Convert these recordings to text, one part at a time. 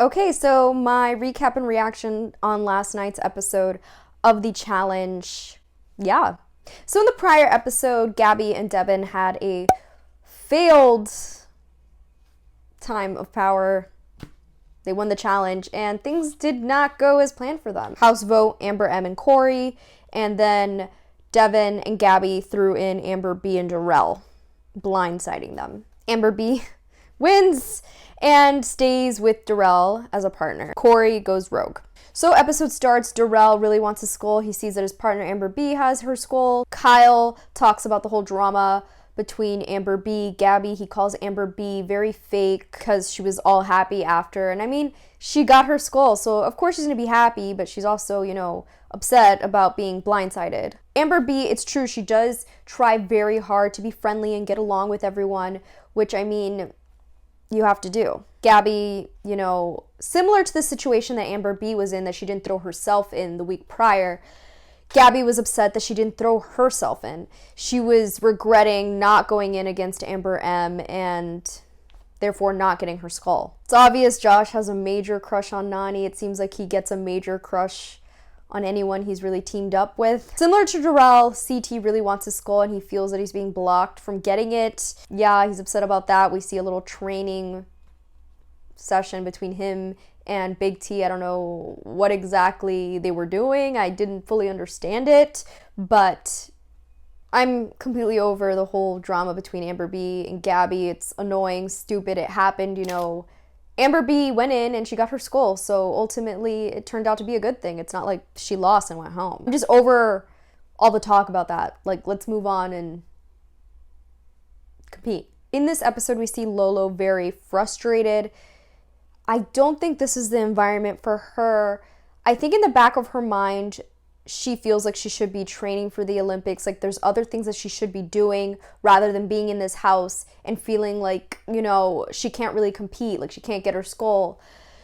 Okay, so my recap and reaction on last night's episode of the challenge. Yeah. So in the prior episode, Gabby and Devin had a failed time of power. They won the challenge, and things did not go as planned for them. House vote, Amber, M, and Corey, and then Devin and Gabby threw in Amber B and Darrell, blindsiding them. Amber B wins and stays with Darrell as a partner. Corey goes rogue. So episode starts, Darrell really wants his skull. He sees that his partner Amber B has her skull. Kyle talks about the whole drama between Amber B, Gabby. He calls Amber B very fake because she was all happy after. And I mean, she got her skull, so of course she's gonna be happy, but she's also, upset about being blindsided. Amber B, it's true, she does try very hard to be friendly and get along with everyone, which I mean, you have to do. Gabby, similar to the situation that Amber B was in, that she didn't throw herself in the week prior, Gabby was upset that she didn't throw herself in. She was regretting not going in against Amber M and therefore not getting her skull. It's obvious Josh has a major crush on Nany. It seems like he gets a major crush on anyone he's really teamed up with. Similar to Darrell, CT really wants his skull and he feels that he's being blocked from getting it. Yeah, he's upset about that. We see a little training session between him and Big T. I don't know what exactly they were doing. I didn't fully understand it, but I'm completely over the whole drama between Amber B and Gabby. It's annoying, stupid, it happened, Amber B went in and she got her skull, so ultimately it turned out to be a good thing. It's not like she lost and went home. I'm just over all the talk about that. Like, let's move on and compete. In this episode, we see Lolo very frustrated. I don't think this is the environment for her. I think in the back of her mind, she feels like she should be training for the Olympics. Like, there's other things that she should be doing rather than being in this house and feeling like, she can't really compete, like she can't get her skull.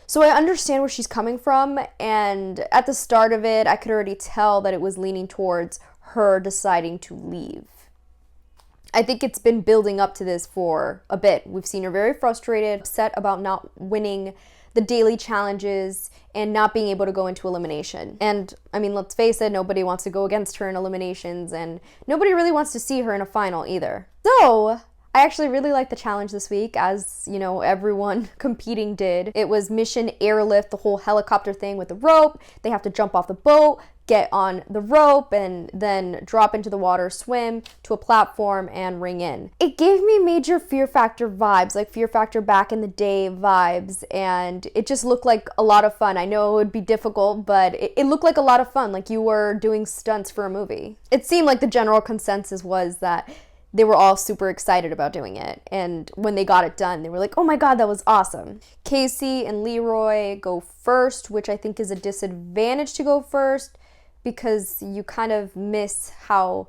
So I understand where she's coming from, and at the start of it, I could already tell that it was leaning towards her deciding to leave. I think it's been building up to this for a bit. We've seen her very frustrated, upset about not winning the daily challenges and not being able to go into elimination. And I mean, let's face it, nobody wants to go against her in eliminations, and nobody really wants to see her in a final either. So I actually really liked the challenge this week, as everyone competing did. It was mission airlift, the whole helicopter thing with the rope. They have to jump off the boat, get on the rope, and then drop into the water, swim to a platform, and ring in. It gave me major Fear Factor vibes, like Fear Factor back in the day vibes, and it just looked like a lot of fun. I know it would be difficult, but it looked like a lot of fun, like you were doing stunts for a movie. It seemed like the general consensus was that they were all super excited about doing it, and when they got it done, they were like, oh my god, that was awesome. Casey and Leroy go first, which I think is a disadvantage to go first, because you kind of miss how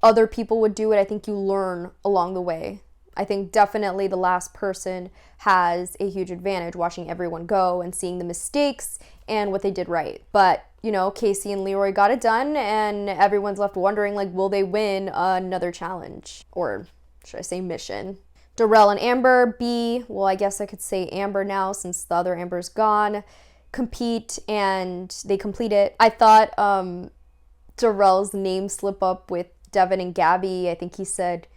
other people would do it. I think you learn along the way. I think definitely the last person has a huge advantage, watching everyone go and seeing the mistakes and what they did right. But, Casey and Leroy got it done, and everyone's left wondering, like, will they win another challenge? Or should I say mission? Darrell and Amber, B, well, I guess I could say Amber now since the other Amber's gone, compete, and they complete it. I thought Darrell's name slip up with Devin and Gabby. I think he said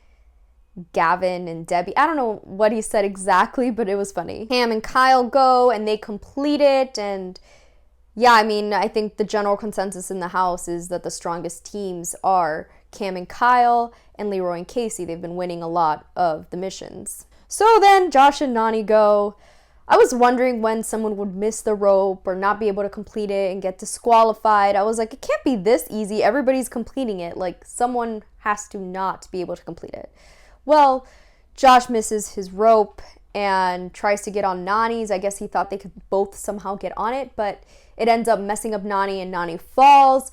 Gavin and Debbie. I don't know what he said exactly, but it was funny. Cam and Kyle go and they complete it, and yeah, I mean, I think the general consensus in the house is that the strongest teams are Cam and Kyle and Leroy and Casey. They've been winning a lot of the missions. So then Josh and Nany go. I was wondering when someone would miss the rope or not be able to complete it and get disqualified. I was like, it can't be this easy. Everybody's completing it. Like, someone has to not be able to complete it. Well, Josh misses his rope and tries to get on Nany's. I guess he thought they could both somehow get on it, but it ends up messing up Nany, and Nany falls.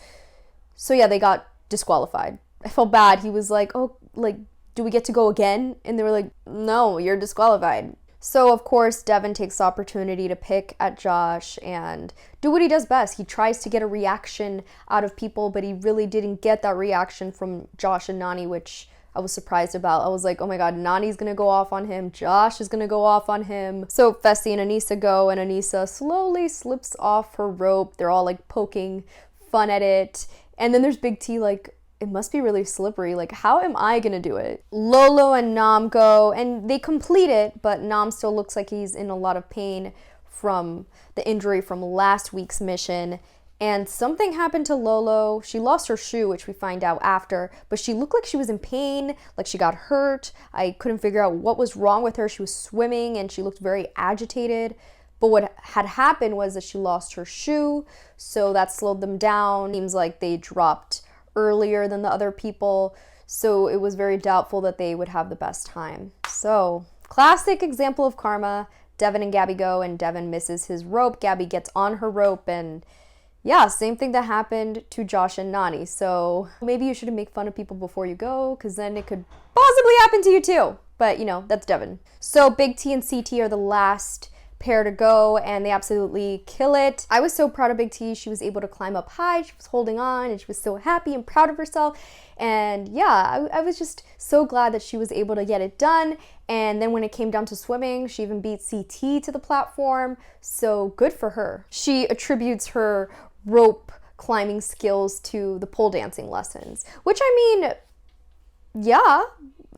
So yeah, they got disqualified. I felt bad. He was like, oh, like, do we get to go again? And they were like, no, you're disqualified. So, of course, Devin takes the opportunity to pick at Josh and do what he does best. He tries to get a reaction out of people, but he really didn't get that reaction from Josh and Nany, which I was surprised about. I was like, oh my god, Nany's gonna go off on him, Josh is gonna go off on him. So Fessy and Aneesa go, and Aneesa slowly slips off her rope. They're all like poking fun at it. And then there's Big T like, it must be really slippery. Like, how am I gonna do it? Lolo and Nam go, and they complete it, but Nam still looks like he's in a lot of pain from the injury from last week's mission. And something happened to Lolo. She lost her shoe, which we find out after, but she looked like she was in pain, like she got hurt. I couldn't figure out what was wrong with her. She was swimming and she looked very agitated. But what had happened was that she lost her shoe, so that slowed them down. Seems like they dropped earlier than the other people, so it was very doubtful that they would have the best time. So, classic example of karma. Devin and Gabby go, and Devin misses his rope. Gabby gets on her rope, and yeah, same thing that happened to Josh and Nany. So maybe you shouldn't make fun of people before you go, because then it could possibly happen to you too. But, you know, that's Devin. So Big T and CT are the last pair to go, and they absolutely kill it. I was so proud of Big T. She was able to climb up high. She was holding on, and she was so happy and proud of herself. And yeah, I was just so glad that she was able to get it done. And then when it came down to swimming, she even beat CT to the platform. So good for her. She attributes her rope climbing skills to the pole dancing lessons, which, I mean, yeah,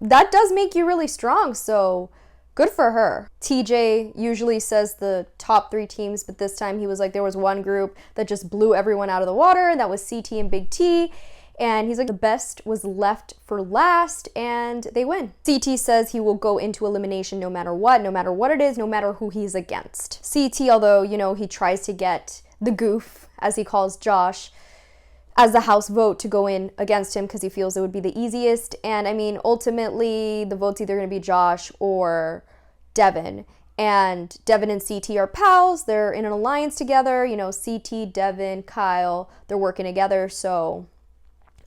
that does make you really strong, so good for her. TJ usually says the top 3 teams, but this time he was like, there was one group that just blew everyone out of the water, and that was CT and Big T. And he's like, the best was left for last, and they win. CT says he will go into elimination no matter what it is, no matter who he's against. CT, although, you know, he tries to get the goof, as he calls Josh, as the house vote to go in against him because he feels it would be the easiest. And I mean, ultimately, the vote's either going to be Josh or Devin. And Devin and CT are pals. They're in an alliance together. You know, CT, Devin, Kyle, they're working together. So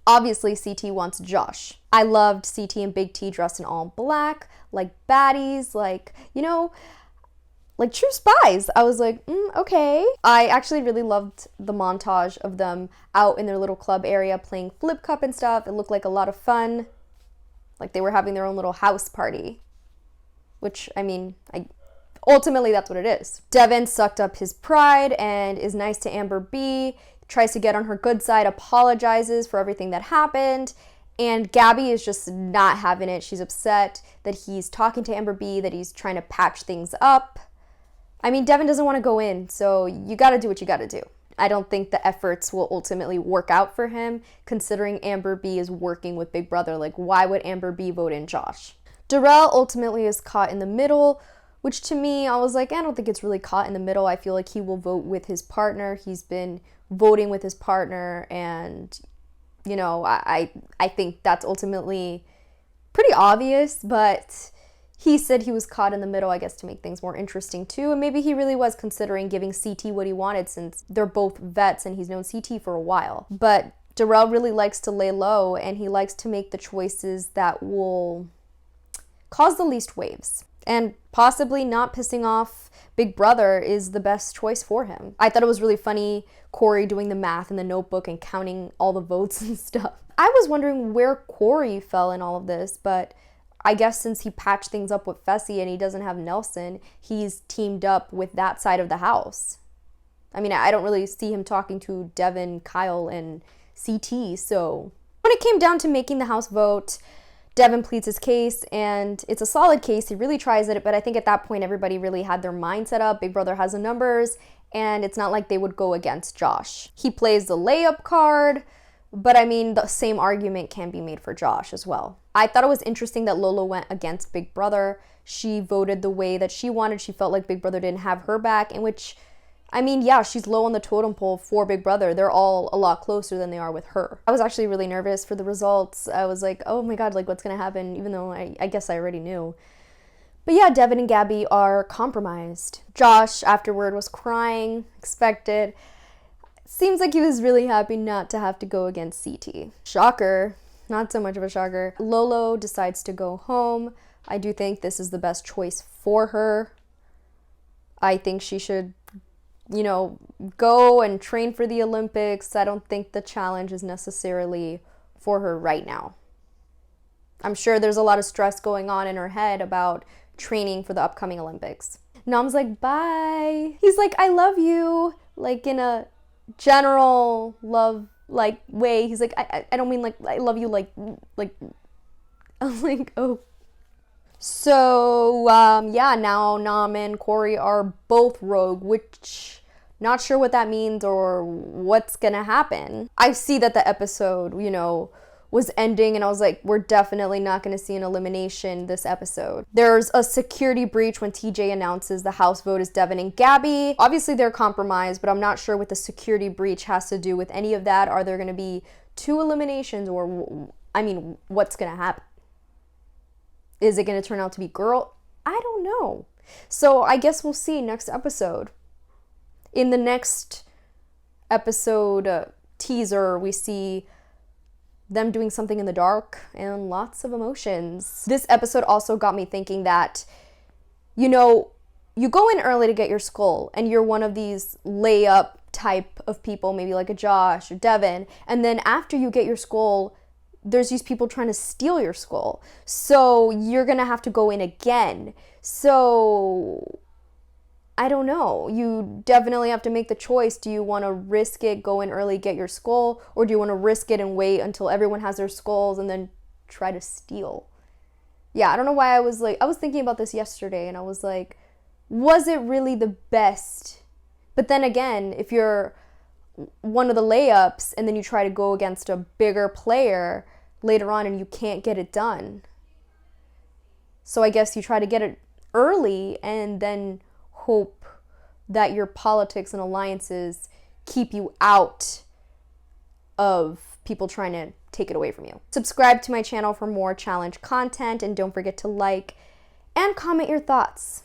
obviously, CT wants Josh. I loved CT and Big T dressed in all black, like baddies, like, you know, like true spies. I was like, okay. I actually really loved the montage of them out in their little club area playing flip cup and stuff. It looked like a lot of fun. Like they were having their own little house party. Which, I mean, ultimately that's what it is. Devin sucked up his pride and is nice to Amber B, tries to get on her good side, apologizes for everything that happened. And Gabby is just not having it. She's upset that he's talking to Amber B, that he's trying to patch things up. I mean, Devin doesn't want to go in, so you got to do what you got to do. I don't think the efforts will ultimately work out for him, considering Amber B is working with Big Brother. Like, why would Amber B vote in Josh? Darrell ultimately is caught in the middle, which to me, I was like, I don't think it's really caught in the middle. I feel like he will vote with his partner. He's been voting with his partner, and, you know, I think that's ultimately pretty obvious, but he said he was caught in the middle, I guess, to make things more interesting too. And maybe he really was considering giving CT what he wanted since they're both vets and he's known CT for a while. But Darrell really likes to lay low, and he likes to make the choices that will cause the least waves. And possibly not pissing off Big Brother is the best choice for him. I thought it was really funny, Corey doing the math in the notebook and counting all the votes and stuff. I was wondering where Corey fell in all of this, but I guess since he patched things up with Fessy and he doesn't have Nelson, he's teamed up with that side of the house. I mean, I don't really see him talking to Devin, Kyle, and CT, so when it came down to making the house vote, Devin pleads his case, and it's a solid case. He really tries it, but I think at that point, everybody really had their mind set up. Big Brother has the numbers, and it's not like they would go against Josh. He plays the layup card, but I mean, the same argument can be made for Josh as well. I thought it was interesting that Lolo went against Big Brother. She voted the way that she wanted. She felt like Big Brother didn't have her back, in which, I mean, yeah, she's low on the totem pole for Big Brother. They're all a lot closer than they are with her. I was actually really nervous for the results. I was like, oh my God, like what's gonna happen? Even though I guess I already knew. But yeah, Devin and Gabby are compromised. Josh afterward was crying, expected. Seems like he was really happy not to have to go against CT. Shocker. Not so much of a shocker. Lolo decides to go home, I do think this is the best choice for her. I think she should, go and train for the Olympics. I don't think the challenge is necessarily for her right now. I'm sure there's a lot of stress going on in her head about training for the upcoming Olympics. Nam's like, bye. He's like, I love you, like in a general love like way. He's like, I don't mean like I love you like I'm like, oh. So yeah, now Nam and Corey are both rogue, which not sure what that means or what's gonna happen. I see that the episode, was ending, and I was like, we're definitely not going to see an elimination this episode. There's a security breach when TJ announces the house vote is Devin and Gabby. Obviously they're compromised, but I'm not sure what the security breach has to do with any of that. Are there going to be 2 eliminations, or what's going to happen? Is it going to turn out to be girl? I don't know. So I guess we'll see next episode. In the next episode teaser, we see them doing something in the dark and lots of emotions. This episode also got me thinking that, you go in early to get your skull, and you're one of these layup type of people, maybe like a Josh or Devin, and then after you get your skull, there's these people trying to steal your skull. So you're gonna have to go in again. So I don't know. You definitely have to make the choice. Do you want to risk it, go in early, get your skull, or do you want to risk it and wait until everyone has their skulls and then try to steal? Yeah, I don't know why I was thinking about this yesterday, and I was like, was it really the best? But then again, if you're one of the layups and then you try to go against a bigger player later on and you can't get it done. So I guess you try to get it early and then hope that your politics and alliances keep you out of people trying to take it away from you. Subscribe to my channel for more challenge content, and don't forget to like and comment your thoughts.